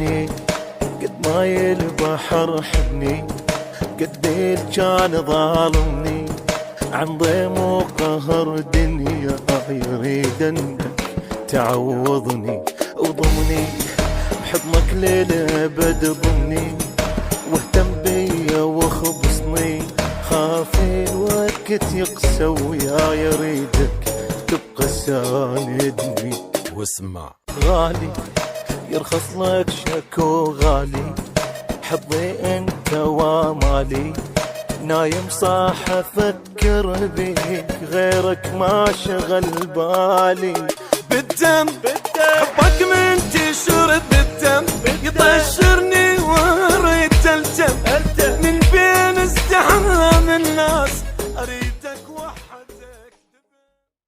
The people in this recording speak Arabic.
حبني قد ما البحر حبني، قد كان ظالمني عن ضيم وقهر دنيا، يريد انك تعوضني وضمني بحضنك للابد ضمني، واهتم بيا واخبصني، خاف الوقت يقسى ويا يريدك تبقى ساندني. واسمع غالي يرخص لك شكو غالي، حظي انت ومالي، نايم صاح افكر بيك غيرك ما شغل بالي. بالدم حبك من تشرب بالدم، يطشرني وريت التم